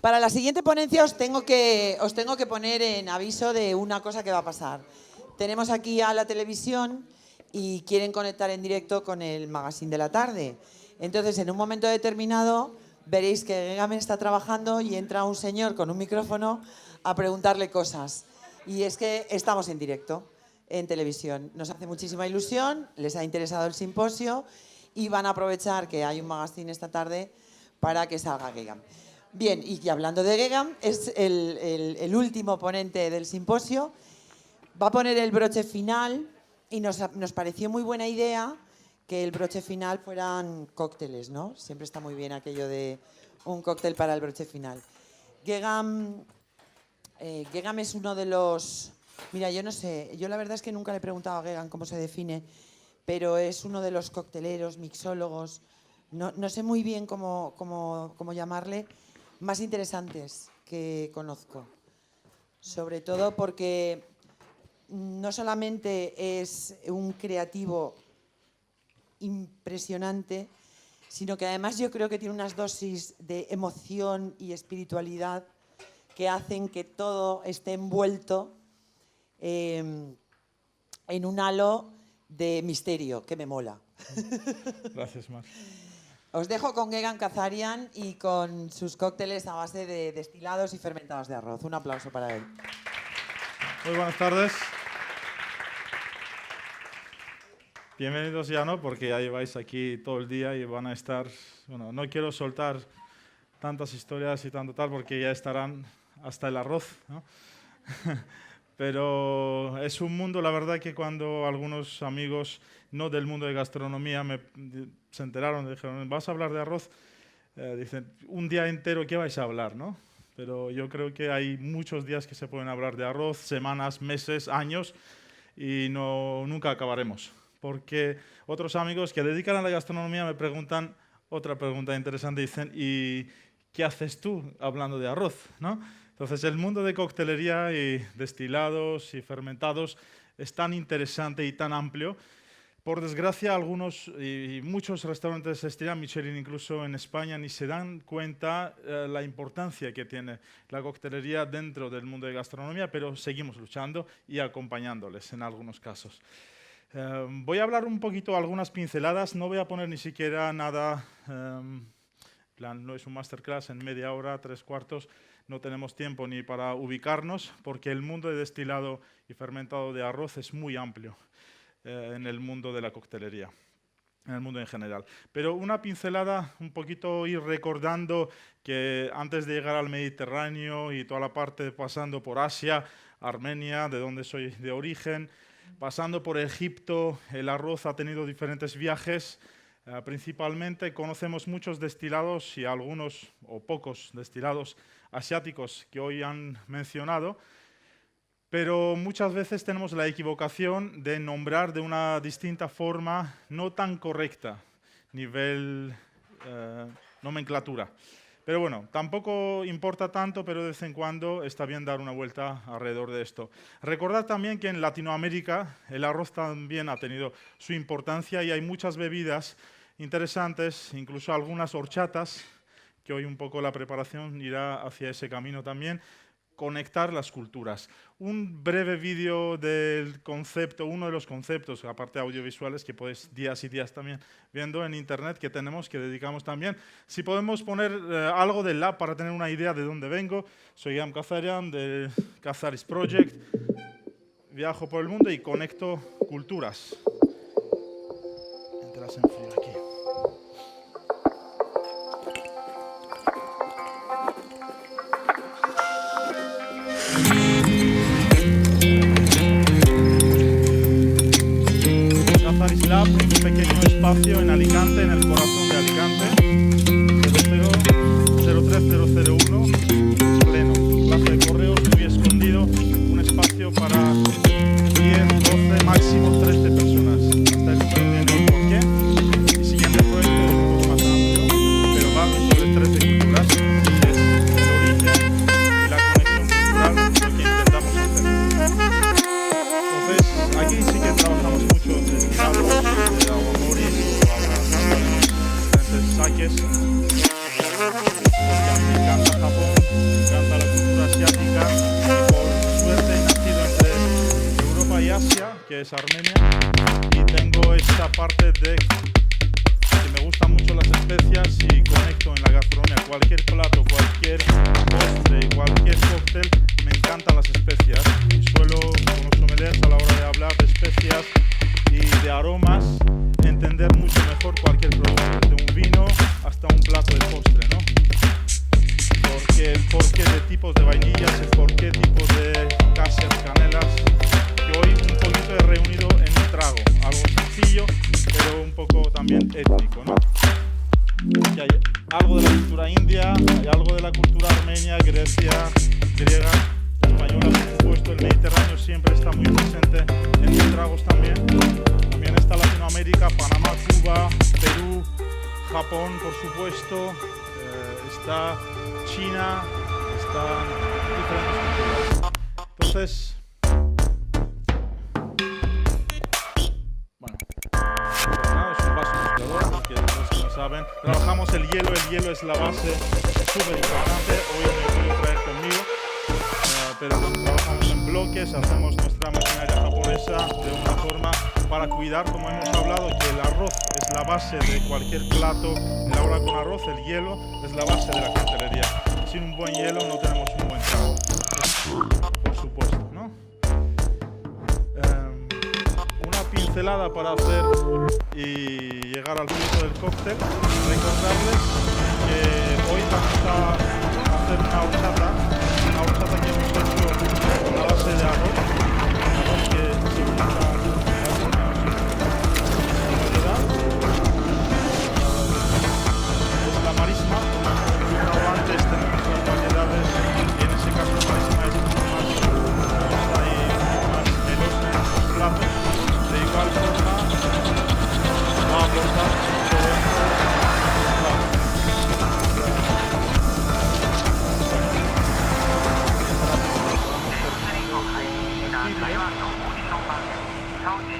Para la siguiente ponencia os tengo que poner en aviso de una cosa que va a pasar. Tenemos aquí a la televisión y quieren conectar en directo con el magazine de la tarde. Entonces, en un momento determinado, veréis que Gegam está trabajando y entra un señor con un micrófono a preguntarle cosas. Y es que estamos en directo, en televisión. Nos hace muchísima ilusión, les ha interesado el simposio y van a aprovechar que hay un magazine esta tarde para que salga Gegam. Bien, y hablando de Gegam, es el último ponente del simposio. Va a poner el broche final y nos pareció muy buena idea que el broche final fueran cócteles, ¿no? Siempre está muy bien aquello de un cóctel para el broche final. Gegam es uno de los... Mira, yo no sé, yo la verdad es que nunca le he preguntado a Gegam cómo se define, pero es uno de los cocteleros, mixólogos, no sé muy bien cómo llamarle, más interesantes que conozco. Sobre todo porque no solamente es un creativo impresionante, sino que además yo creo que tiene unas dosis de emoción y espiritualidad que hacen que todo esté envuelto en un halo de misterio que me mola. Gracias, Mar. Os dejo con Gegam Kazarian y con sus cócteles a base de destilados y fermentados de arroz. Un aplauso para él. Muy buenas tardes. Bienvenidos ya, ¿no? Porque ya lleváis aquí todo el día y van a estar... Bueno, no quiero soltar tantas historias y tanto tal porque ya estarán hasta el arroz, ¿no? Pero es un mundo, la verdad, que cuando algunos amigos no del mundo de gastronomía se enteraron, dijeron, ¿vas a hablar de arroz? Dicen, un día entero, ¿qué vais a hablar, no? Pero yo creo que hay muchos días que se pueden hablar de arroz, semanas, meses, años, y nunca acabaremos. Porque otros amigos que dedican a la gastronomía me preguntan otra pregunta interesante, dicen, ¿y qué haces tú hablando de arroz, no? Entonces, el mundo de coctelería y destilados y fermentados es tan interesante y tan amplio. Por desgracia, algunos y muchos restaurantes estrella Michelin, incluso en España, ni se dan cuenta la importancia que tiene la coctelería dentro del mundo de gastronomía, pero seguimos luchando y acompañándoles en algunos casos. Voy a hablar un poquito, algunas pinceladas, no voy a poner ni siquiera nada, no es un masterclass en media hora, 3/4, no tenemos tiempo ni para ubicarnos, porque el mundo de destilado y fermentado de arroz es muy amplio en el mundo de la coctelería, en el mundo en general. Pero una pincelada, un poquito ir recordando que antes de llegar al Mediterráneo y toda la parte pasando por Asia, Armenia, de donde soy de origen, pasando por Egipto, el arroz ha tenido diferentes viajes. Principalmente conocemos muchos destilados y algunos o pocos destilados asiáticos que hoy han mencionado, pero muchas veces tenemos la equivocación de nombrar de una distinta forma no tan correcta, nivel nomenclatura. Pero bueno, tampoco importa tanto, pero de vez en cuando está bien dar una vuelta alrededor de esto. Recordad también que en Latinoamérica el arroz también ha tenido su importancia y hay muchas bebidas interesantes, incluso algunas horchatas, que hoy un poco la preparación irá hacia ese camino también, conectar las culturas. Un breve vídeo del concepto, uno de los conceptos, aparte audiovisuales, que podéis días y días también viendo en internet, que tenemos, que dedicamos también. Si podemos poner algo del lab para tener una idea de dónde vengo. Soy Gegam Kazarian, de Kazaris Project. Viajo por el mundo y conecto culturas. Entras en frío aquí. Kazaris Lab, un pequeño espacio en Alicante, en el corazón de Alicante, 03001, pleno. Plaza de correos, muy escondido, un espacio para 10, 12, máximo 13 personas. Hasta el número tiene un porqué. El siguiente proyecto es un poco más amplio, pero va sobre 13 culturas, que es el origen y la conexión cultural, lo que intentamos hacer. Entonces, aquí sí que trabajamos mucho de aguamoris, diferentes saques, porque a mí me encanta Japón. que es Armenia, y tengo esta parte de que me gustan mucho las especias y conecto en la gastronomía. Cualquier plato, cualquier postre, cualquier cóctel, me encantan las especias y suelo, con los sommeliers, a la hora de hablar de especias y de aromas, entender mucho mejor cualquier producto, desde un vino hasta un plato de postre, ¿no? Porque el porqué de tipos de vainillas, el porqué tipos de casas, canelas, que hoy un poquito he reunido en un trago, algo sencillo, pero un poco también étnico, ¿no? Que hay algo de la cultura india, hay algo de la cultura armenia, Grecia, griega, española, por supuesto. El Mediterráneo siempre está muy presente en mis tragos también. También está Latinoamérica, Panamá, Cuba, Perú, Japón, por supuesto. Está China, están diferentes culturas. Entonces, bueno, es un vaso mezclador, porque los que saben, trabajamos el hielo es la base súper importante. Hoy me he podido traer conmigo, pero trabajamos en bloques, hacemos nuestra maquinaria japonesa de una forma para cuidar, como hemos hablado, que el arroz es la base de cualquier plato. Elaborar con arroz, el hielo es la base de la coctelería. Sin un buen hielo no tenemos un buen trago, por supuesto, ¿no? Una pincelada para hacer y llegar al punto del cóctel. Recordarles que hoy vamos a hacer una horchata que hemos hecho con la base de arroz que se utiliza es la marisma. Antes tenemos las variedades y en ese caso la marisma es más melosa en los platos. De igual forma va a aportar todo esto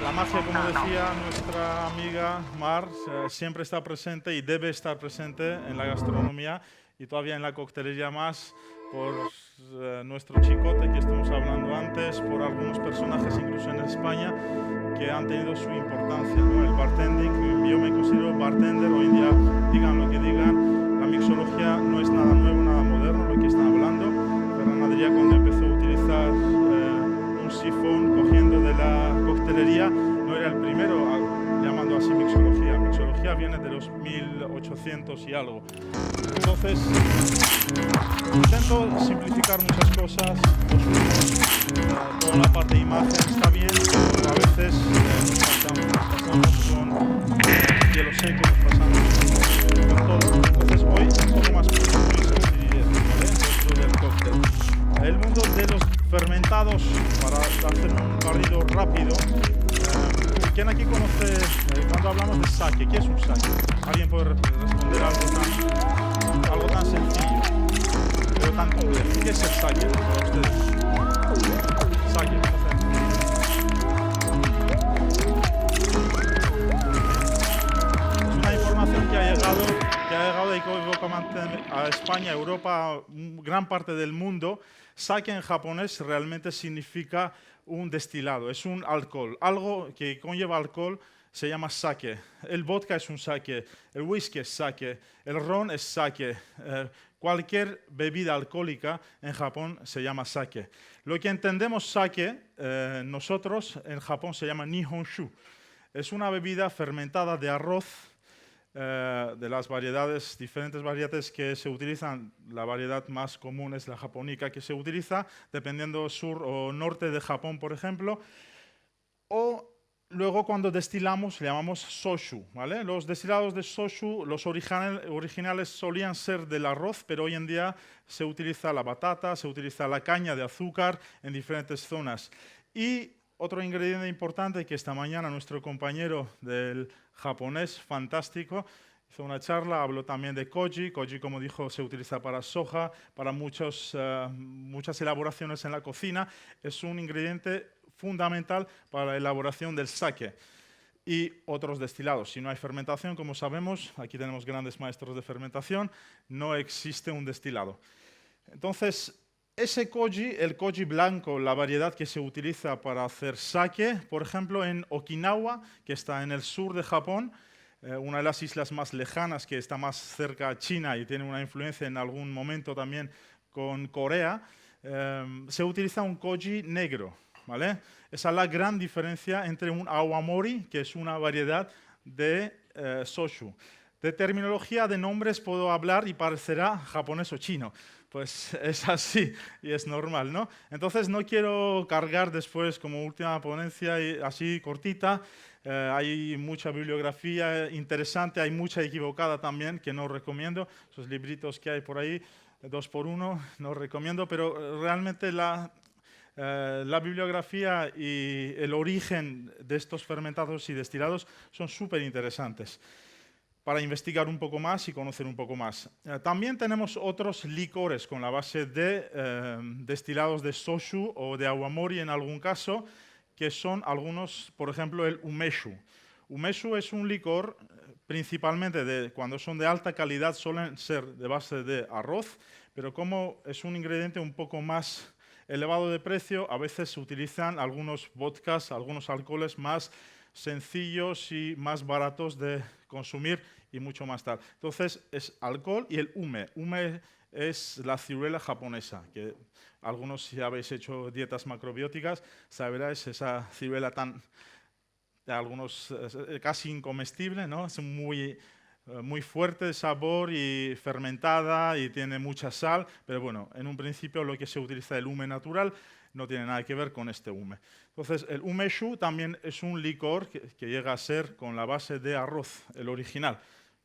La magia, como decía nuestra amiga Mar, siempre está presente y debe estar presente en la gastronomía y todavía en la coctelería más por nuestro chicote que estuvimos hablando antes, por algunos personajes incluso en España que han tenido su importancia, ¿no? El bartending, yo me considero bartender hoy en día, digan lo que digan, la mixología no es nada nuevo, nada moderno lo que están hablando. Ferran Adrià, cuando empezó a utilizar un sifón cogiendo de la coctelería, no era el primero llamando así mixología. Mixología viene de los 1800 y algo. Entonces, intento simplificar muchas cosas. Toda la parte de imagen está bien, pero a veces nos pasamos con hielo seco, nos pasamos con todo. Entonces, hoy un poco más sencillez, ¿vale? Dentro del cóctel. El mundo de los fermentados, para hacer un barrido rápido. ¿Quién aquí conoce, cuando hablamos de sake, qué es un sake? ¿Alguien puede responder algo tan sencillo, pero tan complejo? ¿Qué es el sake para ustedes? Sake, es una información que ha llegado a España, Europa, gran parte del mundo. Sake en japonés realmente significa un destilado, es un alcohol. Algo que conlleva alcohol se llama sake. El vodka es un sake, el whisky es sake, el ron es sake. Cualquier bebida alcohólica en Japón se llama sake. Lo que entendemos sake, nosotros en Japón se llama nihonshu. Es una bebida fermentada de arroz, de las variedades, diferentes variedades que se utilizan. La variedad más común es la japonica, que se utiliza dependiendo sur o norte de Japón, por ejemplo. O luego cuando destilamos le llamamos soshu, ¿vale? Los destilados de soshu, los originales solían ser del arroz, pero hoy en día se utiliza la batata, se utiliza la caña de azúcar en diferentes zonas. Y otro ingrediente importante que esta mañana nuestro compañero del japonés fantástico hizo una charla, habló también de koji. Koji, como dijo, se utiliza para soja, para muchas elaboraciones en la cocina. Es un ingrediente fundamental para la elaboración del sake y otros destilados. Si no hay fermentación, como sabemos, aquí tenemos grandes maestros de fermentación, no existe un destilado. Entonces, ese koji, el koji blanco, la variedad que se utiliza para hacer sake, por ejemplo, en Okinawa, que está en el sur de Japón, una de las islas más lejanas que está más cerca a China y tiene una influencia en algún momento también con Corea, se utiliza un koji negro, ¿vale? Esa es la gran diferencia entre un awamori, que es una variedad de soshu. De terminología de nombres puedo hablar y parecerá japonés o chino. Pues es así y es normal, ¿no? Entonces no quiero cargar después como última ponencia así cortita. Hay mucha bibliografía interesante, hay mucha equivocada también que no recomiendo. Esos libritos que hay por ahí, 2x1, no recomiendo, pero realmente la bibliografía y el origen de estos fermentados y destilados son súper interesantes para investigar un poco más y conocer un poco más. También tenemos otros licores con la base de destilados de soshu o de awamori en algún caso, que son algunos, por ejemplo, el umeshu. Umeshu es un licor, principalmente cuando son de alta calidad, suelen ser de base de arroz, pero como es un ingrediente un poco más elevado de precio, a veces se utilizan algunos vodkas, algunos alcoholes más sencillos y más baratos de consumir y mucho más tal. Entonces es alcohol y el ume. Ume es la ciruela japonesa, que algunos si habéis hecho dietas macrobióticas sabréis esa ciruela tan, algunos casi incomestible, ¿no? Es muy fuerte de sabor y fermentada y tiene mucha sal, pero bueno, en un principio lo que se utiliza el ume natural no tiene nada que ver con este ume. Entonces, el umeshu también es un licor que llega a ser con la base de arroz, el original.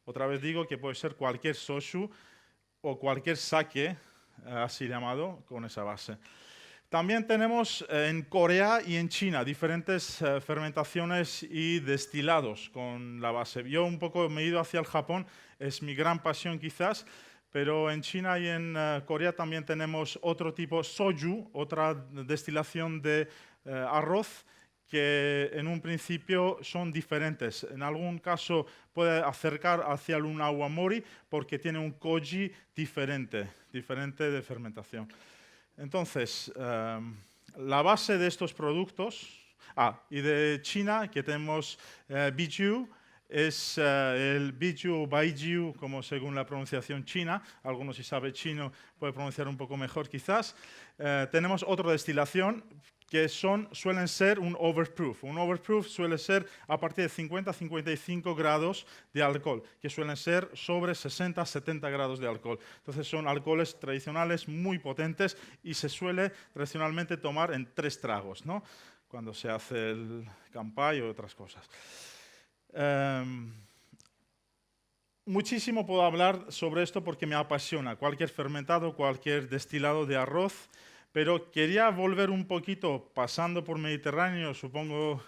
Otra vez digo que puede ser cualquier soshu o cualquier sake, así llamado, con esa base. También tenemos en Corea y en China diferentes fermentaciones y destilados con la base. Yo un poco me he ido hacia el Japón, es mi gran pasión quizás, pero en China y en Corea también tenemos otro tipo, soju, otra destilación de arroz, que en un principio son diferentes. En algún caso puede acercar hacia un awamori porque tiene un koji diferente de fermentación. Entonces, la base de estos productos, y de China, que tenemos Biju, es el Biju o Baijiu, como según la pronunciación china. Algunos si sabe chino puede pronunciar un poco mejor quizás. Tenemos otra destilación que suelen ser un overproof. Un overproof suele ser a partir de 50-55 grados de alcohol, que suelen ser sobre 60-70 grados de alcohol. Entonces son alcoholes tradicionales muy potentes y se suele tradicionalmente tomar en 3 tragos, ¿no? Cuando se hace el kanpai o otras cosas. Muchísimo puedo hablar sobre esto porque me apasiona cualquier fermentado, cualquier destilado de arroz, pero quería volver un poquito pasando por Mediterráneo, supongo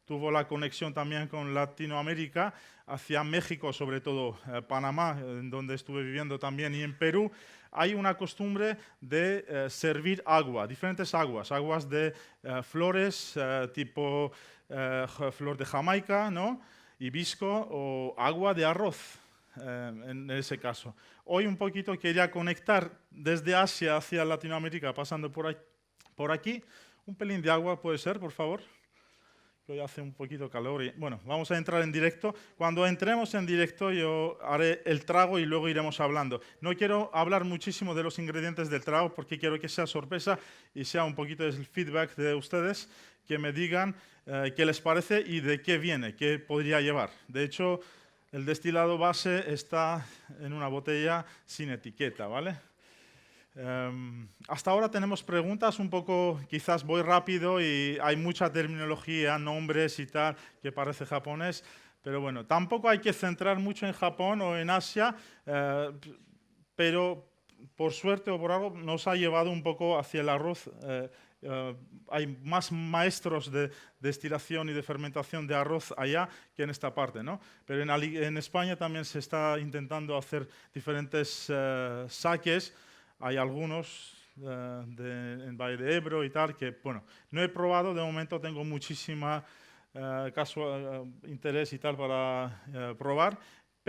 tuvo la conexión también con Latinoamérica, hacia México, sobre todo Panamá, en donde estuve viviendo también, y en Perú. Hay una costumbre de servir agua, diferentes aguas de flores tipo flor de Jamaica, ¿no? Hibisco o agua de arroz, en ese caso. Hoy un poquito quería conectar desde Asia hacia Latinoamérica, pasando por aquí. Un pelín de agua puede ser, por favor. Hoy hace un poquito calor y bueno, vamos a entrar en directo. Cuando entremos en directo yo haré el trago y luego iremos hablando. No quiero hablar muchísimo de los ingredientes del trago porque quiero que sea sorpresa y sea un poquito el feedback de ustedes, que me digan qué les parece y de qué viene, qué podría llevar. De hecho, el destilado base está en una botella sin etiqueta, ¿vale? Hasta ahora tenemos preguntas, un poco, quizás voy rápido y hay mucha terminología, nombres y tal, que parece japonés, pero bueno, tampoco hay que centrar mucho en Japón o en Asia, pero por suerte o por algo nos ha llevado un poco hacia el arroz. Hay más maestros de destilación y de fermentación de arroz allá que en esta parte, ¿no? Pero en España también se está intentando hacer diferentes sakes. Hay algunos en Valle de Ebro y tal que, bueno, no he probado, de momento tengo muchísima interés y tal para probar,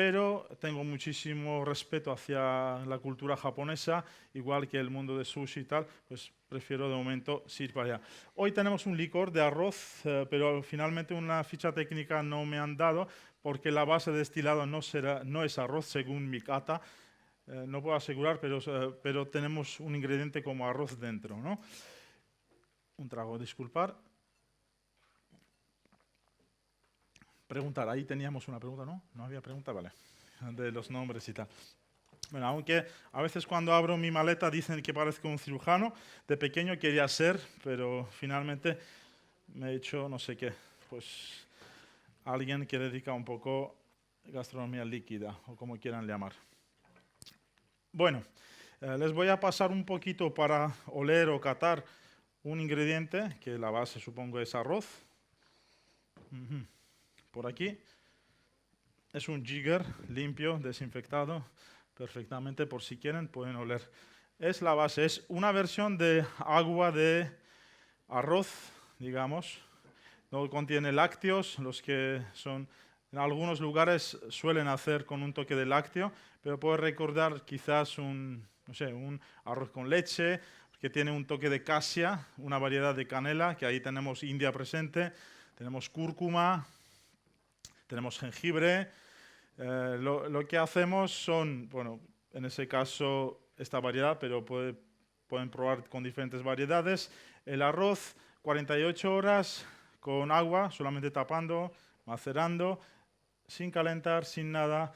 pero tengo muchísimo respeto hacia la cultura japonesa, igual que el mundo de sushi y tal, pues prefiero de momento ir para allá. Hoy tenemos un licor de arroz, pero finalmente una ficha técnica no me han dado, porque la base de destilado no es arroz, según mi cata. No puedo asegurar, pero tenemos un ingrediente como arroz dentro, ¿no? Un trago, disculpar. Preguntar, ahí teníamos una pregunta, ¿no? No había pregunta, vale. De los nombres y tal. Bueno, aunque a veces cuando abro mi maleta dicen que parezco un cirujano, de pequeño quería ser, pero finalmente me he hecho no sé qué, pues alguien que dedica un poco gastronomía líquida, o como quieran llamar. Bueno, les voy a pasar un poquito para oler o catar un ingrediente, que la base supongo es arroz. Por aquí es un jigger limpio, desinfectado perfectamente, por si quieren pueden oler. Es la base, es una versión de agua de arroz, digamos. No contiene lácteos, los que son en algunos lugares suelen hacer con un toque de lácteo, pero puedo recordar quizás un arroz con leche, que tiene un toque de casia, una variedad de canela, que ahí tenemos India presente, tenemos cúrcuma, tenemos jengibre. Lo que hacemos son, bueno, en ese caso esta variedad, pero pueden probar con diferentes variedades. El arroz, 48 horas con agua, solamente tapando, macerando, sin calentar, sin nada.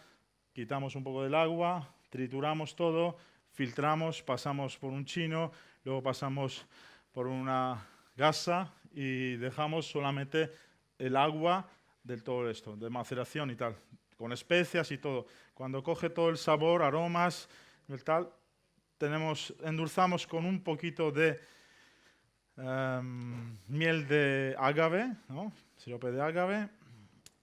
Quitamos un poco del agua, trituramos todo, filtramos, pasamos por un chino, luego pasamos por una gasa y dejamos solamente el agua del todo esto, de maceración y tal, con especias y todo. Cuando coge todo el sabor, aromas y tal, endulzamos con un poquito de miel de agave, ¿no? Sirope de agave,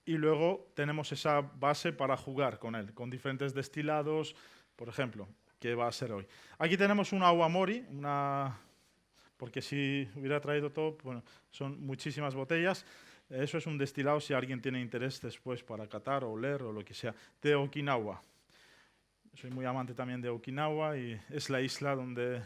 y luego tenemos esa base para jugar con él, con diferentes destilados, por ejemplo, que va a ser hoy. Aquí tenemos un awamori, porque si hubiera traído todo, bueno, son muchísimas botellas. Eso es un destilado si alguien tiene interés después para catar o oler o lo que sea, de Okinawa. Soy muy amante también de Okinawa y es la isla donde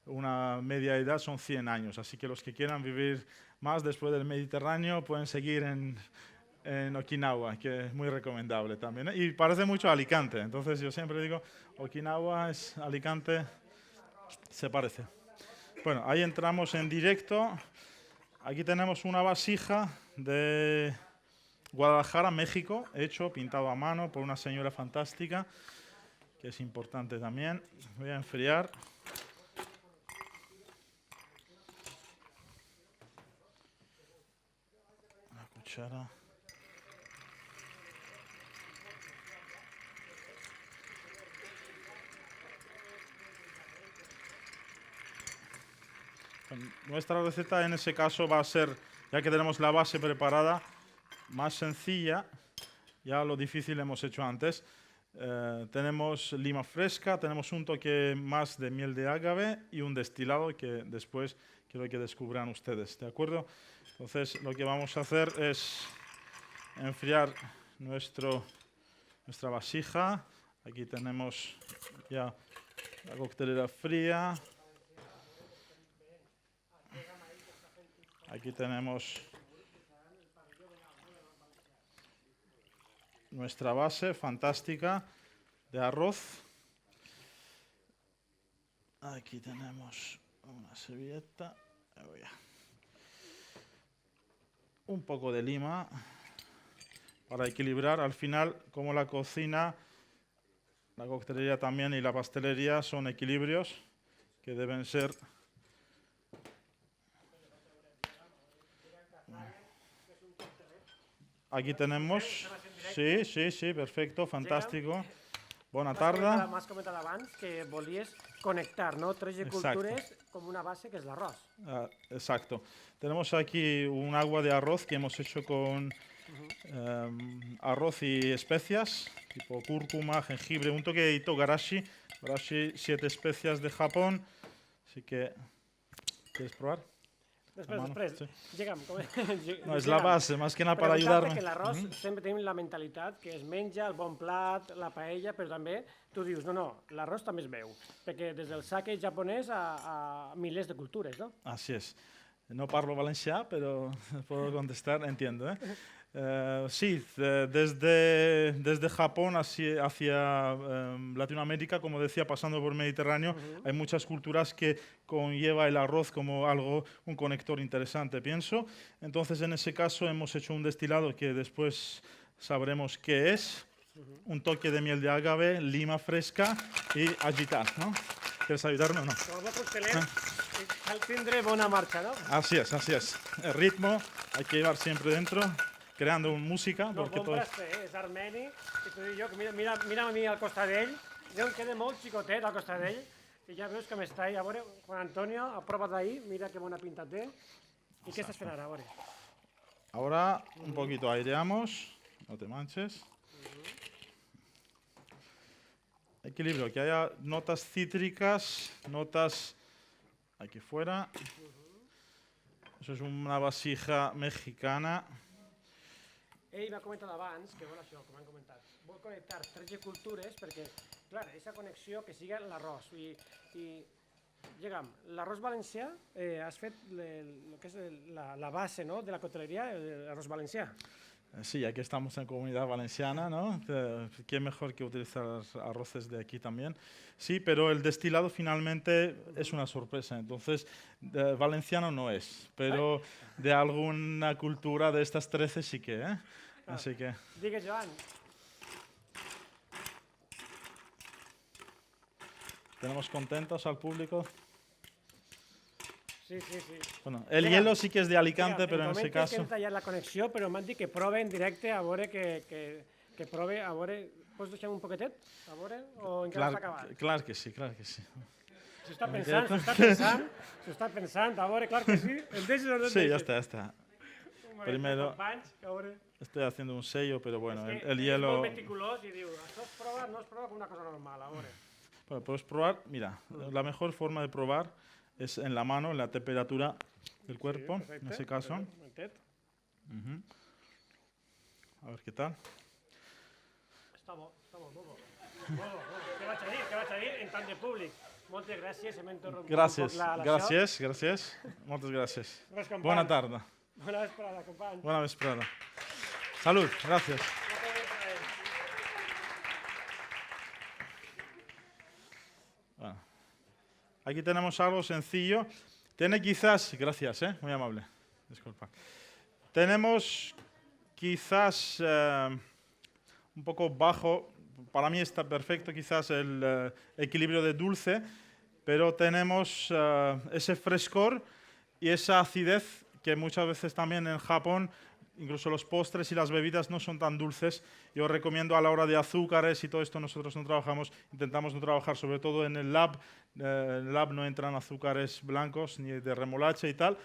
una media edad son 100 años, así que los que quieran vivir más después del Mediterráneo pueden seguir en Okinawa, que es muy recomendable también. Y parece mucho a Alicante, entonces yo siempre digo, Okinawa es Alicante, se parece. Bueno, ahí entramos en directo. Aquí tenemos una vasija de Guadalajara, México, pintado a mano por una señora fantástica, que es importante también. Voy a enfriar. Una cuchara. Nuestra receta en ese caso va a ser, ya que tenemos la base preparada, más sencilla. Ya lo difícil hemos hecho antes. Tenemos lima fresca, tenemos un toque más de miel de agave y un destilado que después quiero que descubran ustedes, ¿de acuerdo? Entonces lo que vamos a hacer es enfriar nuestra vasija. Aquí tenemos ya la coctelera fría. Aquí tenemos nuestra base fantástica de arroz. Aquí tenemos una servilleta. Un poco de lima para equilibrar. Al final, como la cocina, la coctelería también y la pastelería son equilibrios que deben ser. Aquí tenemos, sí, perfecto, fantàstico. Bona tarda. M'has comentat abans que volies connectar, ¿no? Tres cultures como una base que es el arroz. Exacto. Tenemos aquí un agua de arroz que hemos hecho con arroz y especias, tipo cúrcuma, jengibre, un toqueito garashi. Garashi, 7 especias de Japón. Así que, ¿quieres probar? Després. Sí. Llega'm. No, és la base, més que anar per ajudar-me. Que l'arròs sempre tenim la mentalitat que es menja el bon plat, la paella, però també tu dius, no, l'arròs també es veu, perquè des del sake japonès a milers de cultures, ¿no? Así es. No parlo valencià, pero puedo contestar, entiendo. Sí, desde Japón hacia Latinoamérica, como decía, pasando por Mediterráneo, hay muchas culturas que conlleva el arroz como un conector interesante, pienso. Entonces, en ese caso, hemos hecho un destilado que después sabremos qué es. Un toque de miel de agave, lima fresca y agitar, ¿no? ¿Quieres ayudarme o no? Com a cocteler, cal tindre bona marxa, ¿no? Así es, así es. El ritmo hay que llevar siempre dentro, creando música. No, Porque bon todo... bracer, és armeni, i tu dic jo, que mira a mi al costat d'ell, jo em queda molt xicotet al costat d'ell, i ja veus que m'està ahí. A veure, Juan Antonio, aprova't ahí, mira que bona pinta té. I què estàs fent ara, a veure? Ahora un poquito aireamos, no te manches. Equilibrio, que haya notas cítricas, notas aquí fuera. Eso es una vasija mexicana. Ell m'ha comentat abans que vol això, com han comentat. Vol connectar 13 cultures perquè, clar, aquesta connexió que siga l'arròs. Llegam, l'arròs valencià, has fet lo que és la base, ¿no?, de la coctelería, l'arròs valencià. Sí, ya que estamos en Comunidad Valenciana, ¿no? ¿Qué mejor que utilizar arroces de aquí también? Sí, pero el destilado finalmente es una sorpresa. Entonces, valenciano no es, pero de alguna cultura de estas 13 sí que, ¿eh? Así que... Digues, Joan. ¿Tenemos contentos al público? Sí. Bueno, el hielo sí que es de Alicante, pero en ese caso... Que hem tallat la connexió, però m'han dit que prove en directe, a veure que prove, a veure... Pots deixar un poquetet? A veure? O encara està acabat? Claro que sí, claro que sí. S'ho està pensant, a veure, clar que sí. El deixes o no el deixes? Sí, ya está. Primero Companys, a veure... estoy haciendo un sello, pero bueno, el el hielo... És molt meticulós i diu, això es prova, no es prova com una cosa normal, a veure. Bueno, puedes probar, mira, la mejor forma de probar es en la mano, en la temperatura del cuerpo, Sí, en ese caso. A ver qué tal. Està bo, molt bo. Què vaig a dir en tant de públic? Moltes gràcies, hem interromput Gracias, la gracias. Muchas gracias. Res, company. Buena tarde. Bona vesprada, company. Buena vesprada. Salud, gracias. Bueno, aquí tenemos algo sencillo. Tiene quizás, gracias, muy amable. Disculpa. Tenemos quizás un poco bajo, para mí está perfecto quizás el equilibrio de dulce, pero tenemos ese frescor y esa acidez que muchas veces también en Japón, incluso los postres y las bebidas no son tan dulces. Yo recomiendo a la hora de azúcares y todo esto nosotros no trabajamos, intentamos no trabajar, sobre todo en el lab. En el lab no entran azúcares blancos ni de remolacha y tal.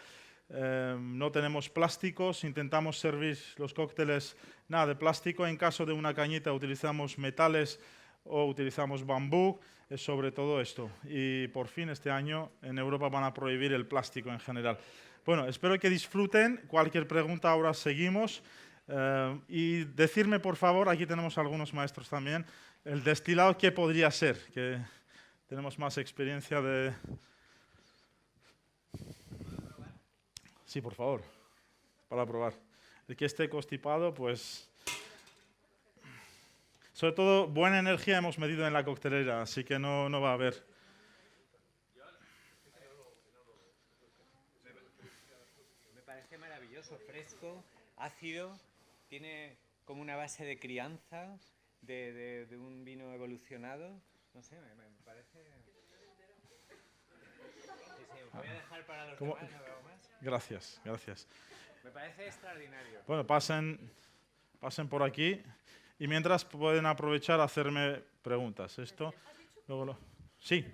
No tenemos plásticos, intentamos servir los cócteles nada de plástico. En caso de una cañita utilizamos metales o utilizamos bambú, es sobre todo esto. Y por fin este año en Europa van a prohibir el plástico en general. Bueno, espero que disfruten. Cualquier pregunta ahora seguimos. Y decirme, por favor, aquí tenemos algunos maestros también, el destilado, ¿qué podría ser? Que tenemos más experiencia de... Sí, por favor, para probar. El que esté constipado, pues... Sobre todo, buena energía hemos medido en la coctelera, así que no va a haber... Me parece maravilloso, fresco, ácido, tiene como una base de crianza de un vino evolucionado. No sé, me parece... Sí, voy a dejar para los demás, ¿no veo más? Gracias. Me parece extraordinario. Bueno, pasen por aquí y mientras pueden aprovechar a hacerme preguntas. Esto, luego lo... Sí.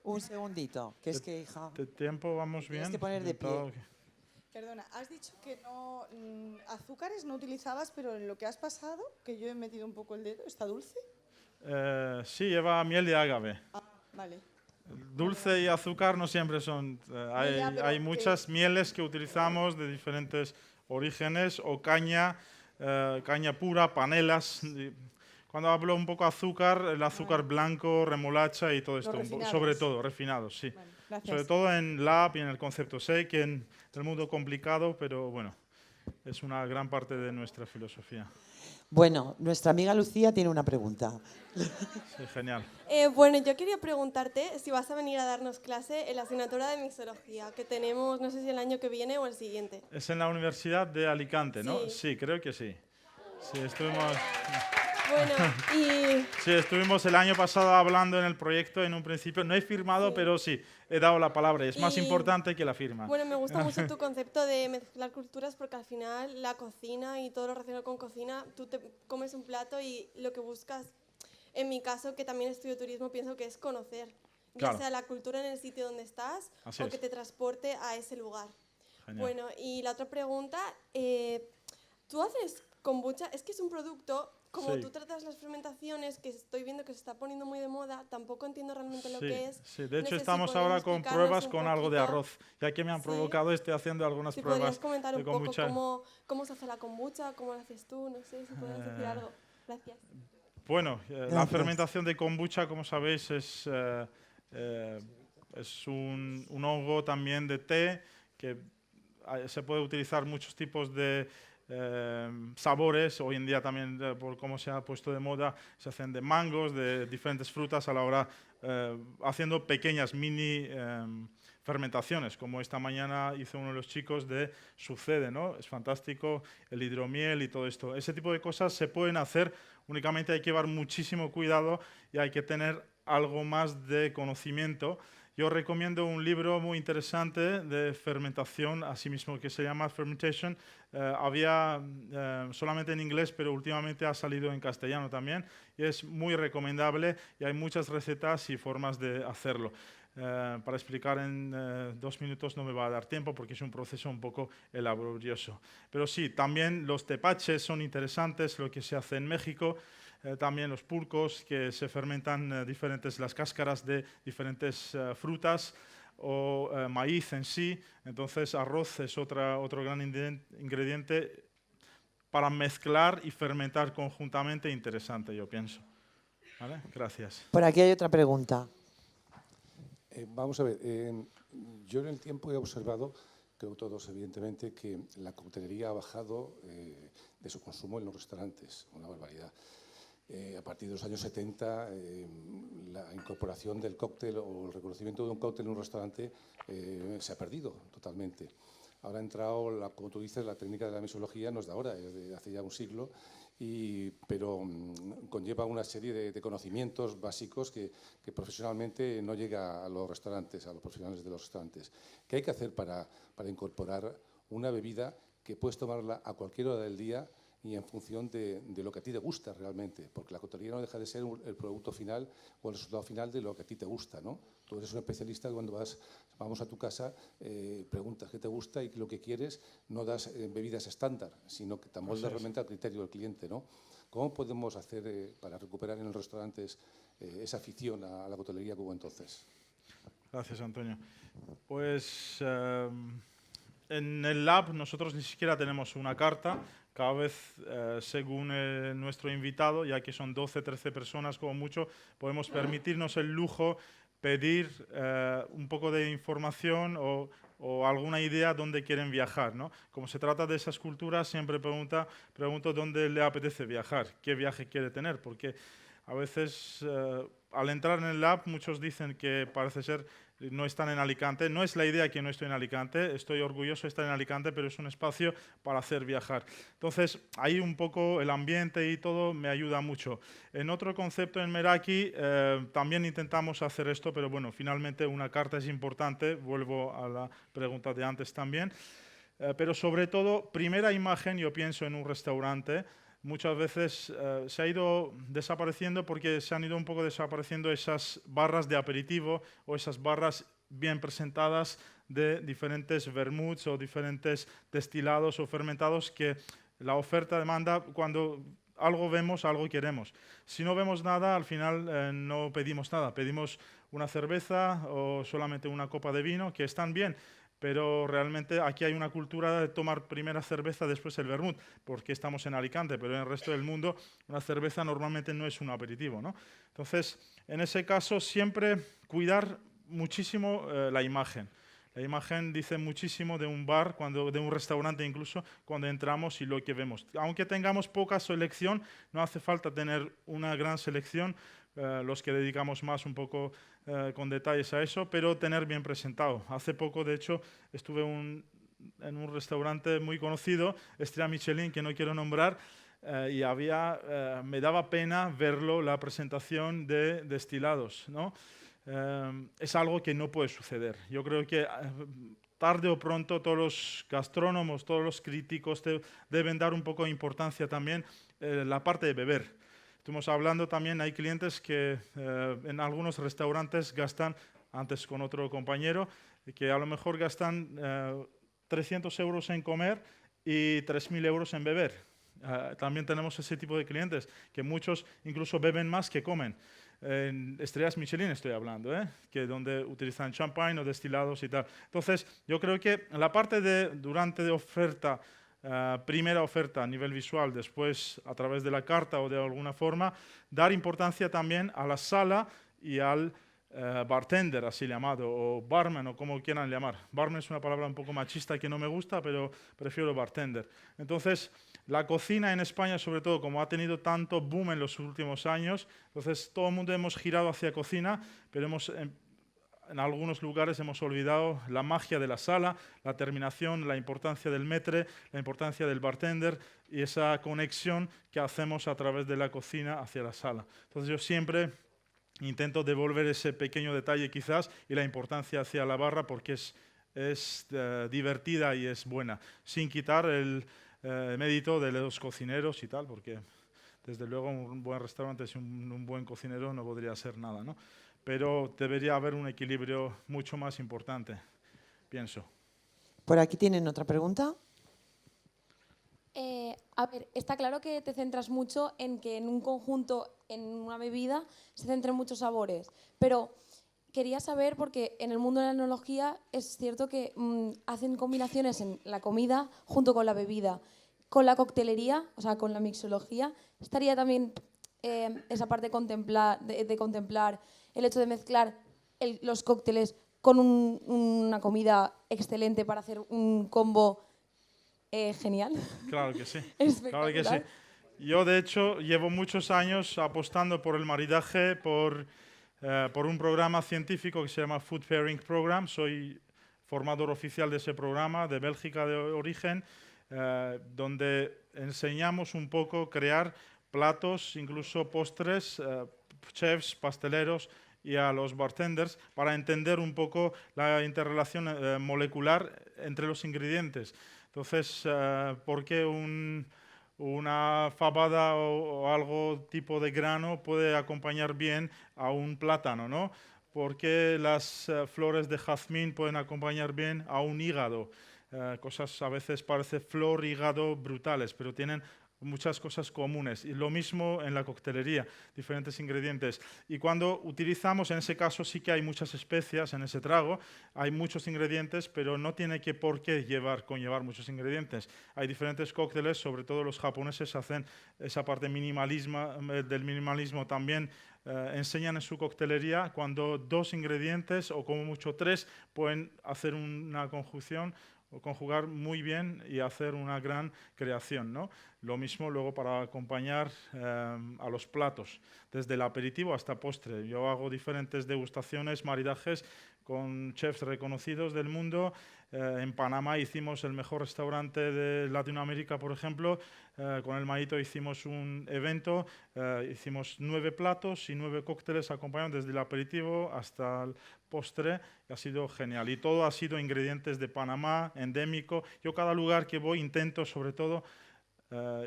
Un segundito, que es que, hija... ¿De tiempo vamos bien? Tienes que poner de pie. Perdona, has dicho que no azúcares no utilizabas, pero en lo que has pasado, que yo he metido un poco el dedo, ¿está dulce? Sí, lleva miel de agave. Ah, vale. Dulce y azúcar no siempre son. ya, pero Hay que- muchas mieles que utilizamos de diferentes orígenes o caña, caña pura, panelas. Cuando hablo un poco azúcar, el azúcar blanco, remolacha y todo esto, refinados. sobre todo refinados, sí. Vale, gracias. Sobre todo en lab y en el concepto. Sé que en el mundo complicado, pero bueno, es una gran parte de nuestra filosofía. Bueno, nuestra amiga Lucía tiene una pregunta. Sí, genial. Bueno, yo quería preguntarte si vas a venir a darnos clase en la asignatura de mixología que tenemos, no sé si el año que viene o el siguiente. Es en la Universidad de Alicante, ¿no? Sí. Sí, creo que sí. Sí, estuvimos... Bueno, y Sí, estuvimos el año pasado hablando en el proyecto en un principio. No he firmado, Sí. pero sí, he dado la palabra. Es más Y- importante que la firma. bueno, me gusta mucho tu concepto de mezclar culturas porque al final la cocina y todo lo relacionado con cocina, tú te comes un plato y lo que buscas, en mi caso, que también estudio turismo, pienso que es conocer, Claro. ya sea la cultura en el sitio donde estás Así o es. que te transporte a ese lugar. Genial. Bueno, y la otra pregunta, ¿tú haces kombucha? Es que es un producto, como Sí. tú tratas las fermentaciones, que estoy viendo que se está poniendo muy de moda, tampoco entiendo realmente lo Sí, que es. sí, de No hecho sé si estamos podrías ahora con explicarnos pruebas un con algo de poquito. arroz. Ya que me han Sí. provocado, estoy haciendo algunas Si pruebas podrías comentar de un poco kombucha. cómo se hace la kombucha, cómo lo haces tú, no sé si podrías decir algo. Gracias. Bueno, la Gracias. fermentación de kombucha, como sabéis, es un hongo también de té que se puede utilizar muchos tipos de sabores. Hoy en día también, por cómo se ha puesto de moda, se hacen de mangos, de diferentes frutas a la hora, haciendo pequeñas mini fermentaciones, como esta mañana hizo uno de los chicos de Sucede, ¿no? Es fantástico, el hidromiel y todo esto. Ese tipo de cosas se pueden hacer, únicamente hay que llevar muchísimo cuidado y hay que tener algo más de conocimiento. Yo recomiendo un libro muy interesante de fermentación, así mismo, que se llama Fermentation. Había solamente en inglés, pero últimamente ha salido en castellano también. Y es muy recomendable y hay muchas recetas y formas de hacerlo. Para explicar en 2 minutos no me va a dar tiempo porque es un proceso un poco laborioso. Pero sí, también los tepaches son interesantes, lo que se hace en México. También los pulcos, que se fermentan las cáscaras de diferentes frutas o maíz en sí. Entonces, arroz es otro gran ingrediente para mezclar y fermentar conjuntamente interesante, yo pienso. ¿Vale? Gracias. Por aquí hay otra pregunta. Vamos a ver, yo en el tiempo he observado, creo todos evidentemente, que la coctelería ha bajado de su consumo en los restaurantes, una barbaridad. A partir de los años 70, la incorporación del cóctel o el reconocimiento de un cóctel en un restaurante se ha perdido totalmente. Ahora ha entrado, como tú dices, la técnica de la mixología no es de ahora, es de hace ya un siglo, pero conlleva una serie de conocimientos básicos que profesionalmente no llega a los restaurantes, a los profesionales de los restaurantes. ¿Qué hay que hacer para incorporar una bebida que puedes tomarla a cualquier hora del día y en función de lo que a ti te gusta realmente? Porque la coctelería no deja de ser el producto final o el resultado final de lo que a ti te gusta, ¿no? Tú eres un especialista cuando vamos a tu casa, preguntas qué te gusta y lo que quieres, no das bebidas estándar, sino que te amoldas realmente al criterio del cliente, ¿no? ¿Cómo podemos hacer para recuperar en los restaurantes esa afición a la coctelería que hubo entonces? Gracias, Antonio. Pues en el lab nosotros ni siquiera tenemos una carta. Cada vez, según nuestro invitado, ya que son 12, 13 personas como mucho, podemos permitirnos el lujo pedir un poco de información o alguna idea dónde quieren viajar, ¿no? Como se trata de esas culturas, siempre pregunto dónde le apetece viajar, qué viaje quiere tener, porque a veces al entrar en el lab muchos dicen que parece ser no están en Alicante. No es la idea que no estoy en Alicante, estoy orgulloso de estar en Alicante, pero es un espacio para hacer viajar. Entonces, ahí un poco el ambiente y todo me ayuda mucho. En otro concepto en Meraki también intentamos hacer esto, pero bueno, finalmente una carta es importante, vuelvo a la pregunta de antes también. Pero sobre todo, primera imagen, yo pienso en un restaurante, muchas veces se ha ido desapareciendo porque se han ido un poco desapareciendo esas barras de aperitivo o esas barras bien presentadas de diferentes vermuts o diferentes destilados o fermentados que la oferta-demanda, cuando algo vemos, algo queremos. Si no vemos nada, al final no pedimos nada. Pedimos una cerveza o solamente una copa de vino, que están bien, pero realmente aquí hay una cultura de tomar primera cerveza, después el vermut, porque estamos en Alicante, pero en el resto del mundo una cerveza normalmente no es un aperitivo, ¿no? Entonces, en ese caso, siempre cuidar muchísimo la imagen. La imagen dice muchísimo de un bar, de un restaurante incluso, cuando entramos y lo que vemos. Aunque tengamos poca selección, no hace falta tener una gran selección, los que dedicamos más un poco con detalles a eso, pero tener bien presentado. Hace poco, de hecho, estuve en un restaurante muy conocido, Estrella Michelin, que no quiero nombrar, y me daba pena verlo, la presentación de destilados, ¿no? Es algo que no puede suceder. Yo creo que tarde o pronto todos los gastrónomos, todos los críticos deben dar un poco de importancia también la parte de beber. Estuvimos hablando también, hay clientes que en algunos restaurantes gastan, antes con otro compañero, que a lo mejor gastan 300 euros en comer y 3.000 euros en beber. También tenemos ese tipo de clientes, que muchos incluso beben más que comen. En Estrellas Michelin estoy hablando, que donde utilizan champagne o destilados y tal. Entonces, yo creo que la parte durante de oferta, primera oferta a nivel visual, después a través de la carta o de alguna forma, dar importancia también a la sala y al bartender, así llamado, o barman, o como quieran llamar. Barman es una palabra un poco machista que no me gusta, pero prefiero bartender. Entonces, la cocina en España, sobre todo, como ha tenido tanto boom en los últimos años, entonces todo el mundo hemos girado hacia cocina, pero en algunos lugares hemos olvidado la magia de la sala, la terminación, la importancia del maître, la importancia del bartender y esa conexión que hacemos a través de la cocina hacia la sala. Entonces yo siempre intento devolver ese pequeño detalle quizás y la importancia hacia la barra porque es divertida y es buena, sin quitar el mérito de los cocineros y tal, porque desde luego un buen restaurante sin un buen cocinero no podría ser nada, ¿no? Pero debería haber un equilibrio mucho más importante, pienso. Por aquí tienen otra pregunta. A ver, está claro que te centras mucho en que en un conjunto, en una bebida, se centren muchos sabores, pero quería saber, porque en el mundo de la enología es cierto que hacen combinaciones en la comida junto con la bebida. Con la coctelería, o sea, con la mixología, estaría también esa parte de contemplar el hecho de mezclar los cócteles con una comida excelente para hacer un combo genial. Claro que sí. Espectacular. Claro que sí. Yo, de hecho, llevo muchos años apostando por el maridaje, por un programa científico que se llama Food Pairing Program. Soy formador oficial de ese programa, de Bélgica de origen, donde enseñamos un poco a crear platos, incluso postres, chefs, pasteleros y a los bartenders para entender un poco la interrelación molecular entre los ingredientes. Entonces, ¿por qué una fabada o algo tipo de grano puede acompañar bien a un plátano, ¿no? ¿Por qué las flores de jazmín pueden acompañar bien a un hígado? Cosas a veces parece flor, hígado brutales, pero tienen muchas cosas comunes. Y lo mismo en la coctelería, diferentes ingredientes. Y cuando utilizamos, en ese caso sí que hay muchas especias en ese trago, hay muchos ingredientes, pero no tiene por qué conllevar muchos ingredientes. Hay diferentes cócteles, sobre todo los japoneses hacen esa parte del minimalismo también. Enseñan en su coctelería cuando 2 ingredientes o como mucho 3 pueden hacer una conjunción o conjugar muy bien y hacer una gran creación, ¿no? Lo mismo luego para acompañar a los platos, desde el aperitivo hasta postre. Yo hago diferentes degustaciones, maridajes con chefs reconocidos del mundo. En Panamá hicimos el mejor restaurante de Latinoamérica, por ejemplo. Con el Maito hicimos un evento, hicimos 9 platos y 9 cócteles acompañados desde el aperitivo hasta el postre. Y ha sido genial. Y todo ha sido ingredientes de Panamá, endémico. Yo cada lugar que voy intento sobre todo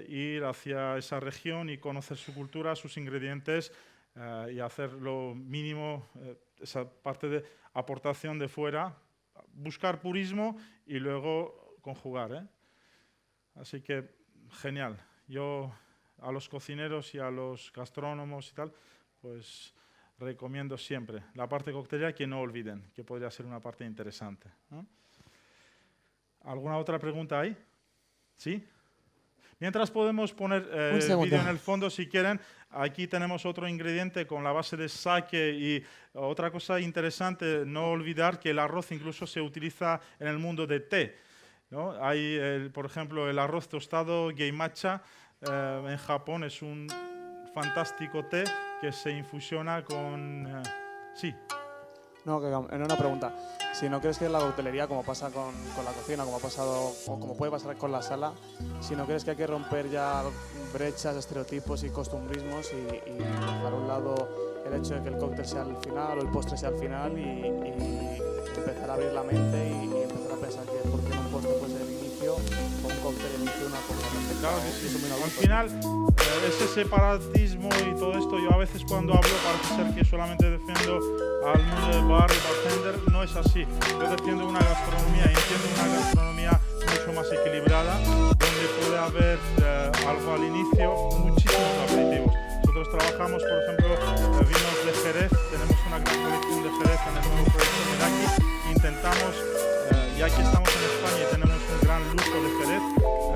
ir hacia esa región y conocer su cultura, sus ingredientes y hacer lo mínimo, esa parte de aportación de fuera, buscar purismo y luego conjugar, ¿eh? Así que, genial. Yo a los cocineros y a los gastrónomos y tal, pues recomiendo siempre la parte coctelera, que no olviden, que podría ser una parte interesante, ¿no? ¿Alguna otra pregunta ahí? ¿Sí? Mientras podemos poner el vídeo en el fondo si quieren. Aquí tenemos otro ingrediente con la base de sake y otra cosa interesante, no olvidar que el arroz incluso se utiliza en el mundo de té, ¿no? Hay, por ejemplo, el arroz tostado geimatcha en Japón, es un fantástico té que se infusiona con... sí. No, era una pregunta. Si no crees que la coctelería, como pasa con la cocina, como ha pasado o como puede pasar con la sala, si no crees que hay que romper ya brechas, estereotipos y costumbrismos y dejar a un lado el hecho de que el cóctel sea al final o el postre sea al final y empezar a abrir la mente y empezar a pensar que por qué no un postre puede ser el inicio o un cóctel el inicio de una cosa perfecta. Claro que sí. Al final, ese separatismo y todo esto, yo a veces cuando hablo parece ser que solamente defiendo al mundo del bar y bartender, no es así. Yo defiendo una gastronomía, entiendo una gastronomía mucho más equilibrada, donde puede haber algo al inicio, muchísimos aperitivos. Nosotros trabajamos, por ejemplo, vinos de Jerez, tenemos una gran colección de Jerez en el nuevo proyecto Meraki. Intentamos, ya que estamos en España y tenemos un gran lujo de Jerez,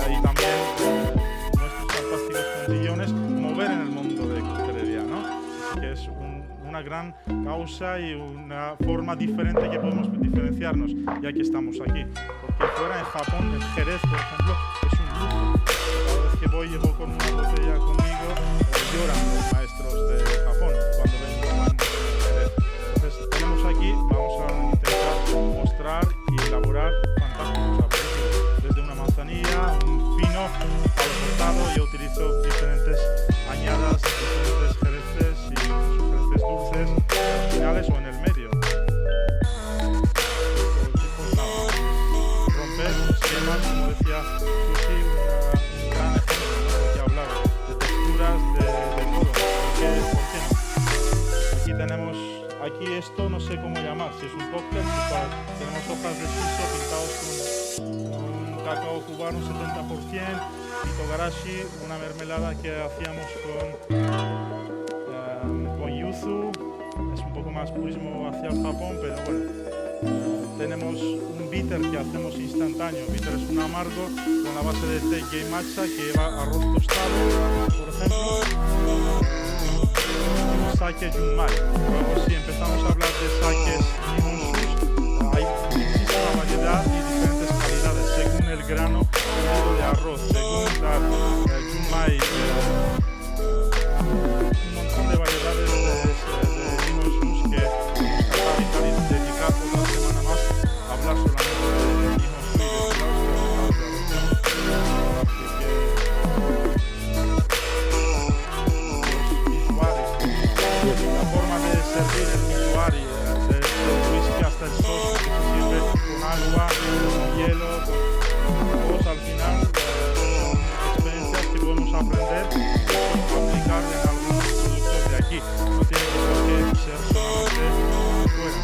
y también nuestros fantásticos fondillones, mover en el mundo de coctelería, ¿no? Así que es una gran causa y una forma diferente que podemos diferenciarnos, ya que estamos aquí. Porque fuera en Japón, en Jerez, por ejemplo, es un lujo. Cada vez que voy llevo con una botella conmigo, lloran los maestros de Japón cuando ven un buen Jerez. Entonces tenemos aquí, vamos a intentar mostrar y elaborar fantásticos aperitivos. Desde una manzanilla, un fino, palo cortado, yo utilizo diferentes añadas, diferentes jereces y dulces finales o en el medio. Pues nada, romper esquemas, como decía Susi, un gran ejemplo, ¿no? De que hablaba, de texturas, de todo. ¿Por qué no? Aquí tenemos, esto no sé cómo llamar, si es un cóctel, tenemos hojas de shiso pintados con un cacao cubano 70%, hitogarashi, una mermelada que hacíamos con yuzu, es un poco más purismo hacia el Japón, pero bueno, tenemos un bitter que hacemos instantáneo. Bitter es un amargo con la base de té geimatcha que lleva arroz tostado, por ejemplo, un sake junmai. Luego si empezamos a hablar de sakes nihonshu, hay muchísima variedad y diferentes calidades según el grano de arroz, según la junmai, un montón de variedades de nihonshus que vamos a dedicar otra semana más a hablar solamente de nihonshu y de la forma de servir el mizuari, desde el whisky hasta el soju, que se sirve con agua, con hielo, con todos al final son experiencias que podemos aprender y aplicar en algunos productos de aquí. No tiene por qué ser solamente fuera.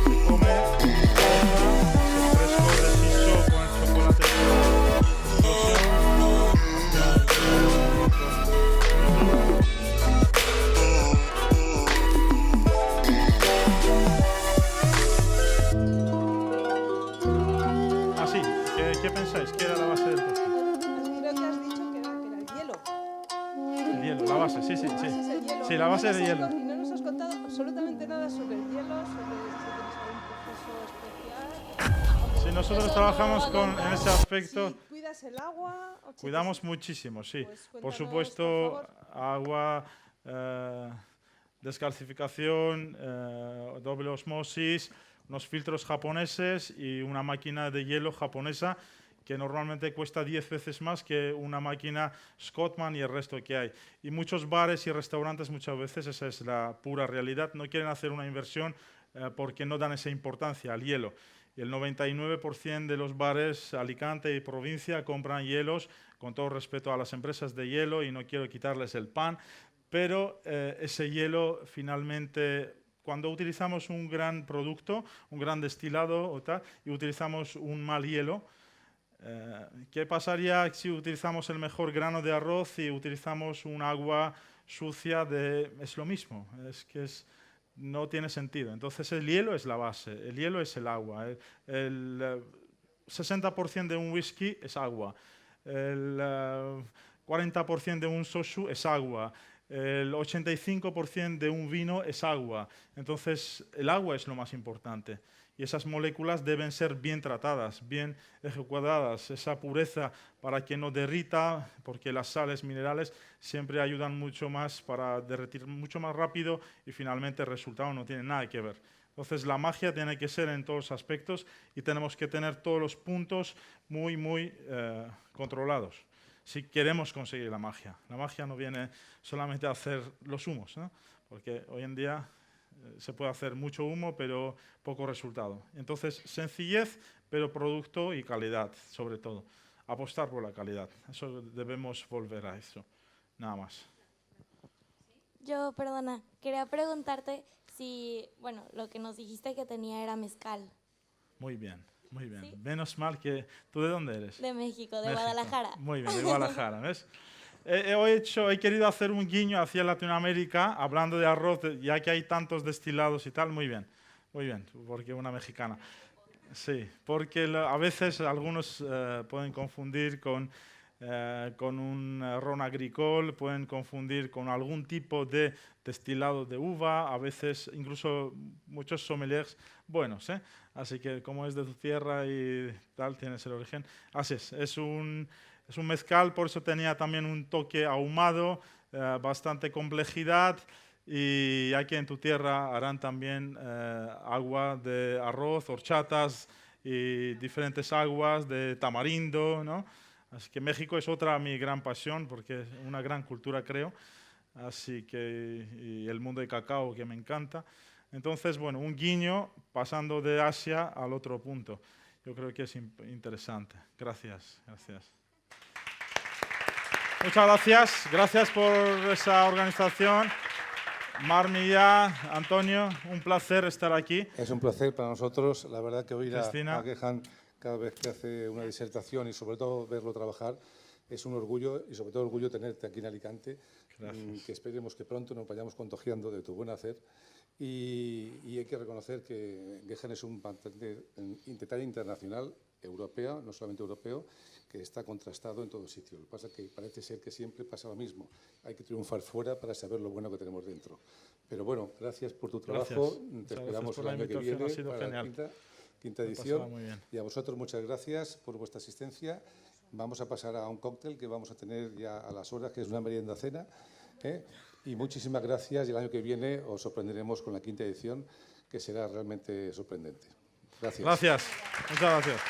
Se come ese fresco de shiso con el chocolate explosión. Así, ¿qué pensáis? ¿Qué era la base del postre? Creo que has dicho que era el hielo. El hielo, la base, sí. La base es el hielo. Sí, la base es de hielo. Y no nos has contado absolutamente nada sobre el hielo, sobre si tenéis algún proceso especial. Sí, nosotros trabajamos en ese aspecto. Si cuidas el agua. Cuidamos muchísimo, sí. Pues por cuéntanos, supuesto, por favor. agua, descalcificación, doble osmosis, unos filtros japoneses y una máquina de hielo japonesa que normalmente cuesta 10 veces más que una máquina Scottman y el resto que hay. Y muchos bares y restaurantes muchas veces, esa es la pura realidad, no quieren hacer una inversión porque no dan esa importancia al hielo. Y el 99% de los bares Alicante y provincia compran hielos, con todo respeto a las empresas de hielo y no quiero quitarles el pan, pero ese hielo finalmente, cuando utilizamos un gran producto, un gran destilado o tal, y utilizamos un mal hielo, ¿qué pasaría si utilizamos el mejor grano de arroz y utilizamos un agua sucia? Es lo mismo, no tiene sentido. Entonces el hielo es la base, el hielo es el agua. El 60% de un whisky es agua, el 40% de un soju es agua, el 85% de un vino es agua. Entonces el agua es lo más importante. Y esas moléculas deben ser bien tratadas, bien ejecutadas, esa pureza para que no derrita, porque las sales minerales siempre ayudan mucho más para derretir mucho más rápido y finalmente el resultado no tiene nada que ver. Entonces la magia tiene que ser en todos los aspectos y tenemos que tener todos los puntos muy, muy controlados si queremos conseguir la magia. La magia no viene solamente a hacer los humos, ¿no? Porque hoy en día se puede hacer mucho humo, pero poco resultado. Entonces, sencillez, pero producto y calidad, sobre todo. Apostar por la calidad. Eso debemos volver a eso. Nada más. Yo, perdona, quería preguntarte si, bueno, lo que nos dijiste que tenía era mezcal. Muy bien, muy bien. ¿Sí? Menos mal que... ¿Tú de dónde eres? De México, de México. Guadalajara. Muy bien, de Guadalajara, ¿ves? He querido hacer un guiño hacia Latinoamérica, hablando de arroz, ya que hay tantos destilados y tal. Muy bien, porque una mexicana. Sí, porque a veces algunos pueden confundir con un ron agricole, pueden confundir con algún tipo de destilado de uva, a veces incluso muchos sommeliers buenos, ¿eh? Así que como es de tu tierra y tal, tienes el origen. Así es un mezcal, por eso tenía también un toque ahumado, bastante complejidad, y aquí en tu tierra harán también agua de arroz, horchatas y diferentes aguas de tamarindo, ¿no? Así que México es mi gran pasión, porque es una gran cultura, creo, así que, y el mundo de cacao, que me encanta. Entonces, bueno, un guiño pasando de Asia al otro punto. Yo creo que es interesante. Gracias. Muchas gracias por esa organización. Marmilla, Antonio, un placer estar aquí. Es un placer para nosotros, la verdad que oír Cristina. a Gehan cada vez que hace una disertación y sobre todo verlo trabajar es un orgullo, y sobre todo orgullo tenerte aquí en Alicante, que esperemos que pronto nos vayamos contagiando de tu buen hacer. Y hay que reconocer que Gehan es un patente internacional, europeo, no solamente europeo, que está contrastado en todo sitio. Lo que pasa es que parece ser que siempre pasa lo mismo. Hay que triunfar fuera para saber lo bueno que tenemos dentro. Pero bueno, gracias por tu trabajo. Te esperamos el año que viene para la quinta edición. Y a vosotros muchas gracias por vuestra asistencia. Vamos a pasar a un cóctel que vamos a tener ya a las horas, que es una merienda cena, ¿eh? Y muchísimas gracias. Y el año que viene os sorprenderemos con la quinta edición, que será realmente sorprendente. Gracias. Muchas gracias.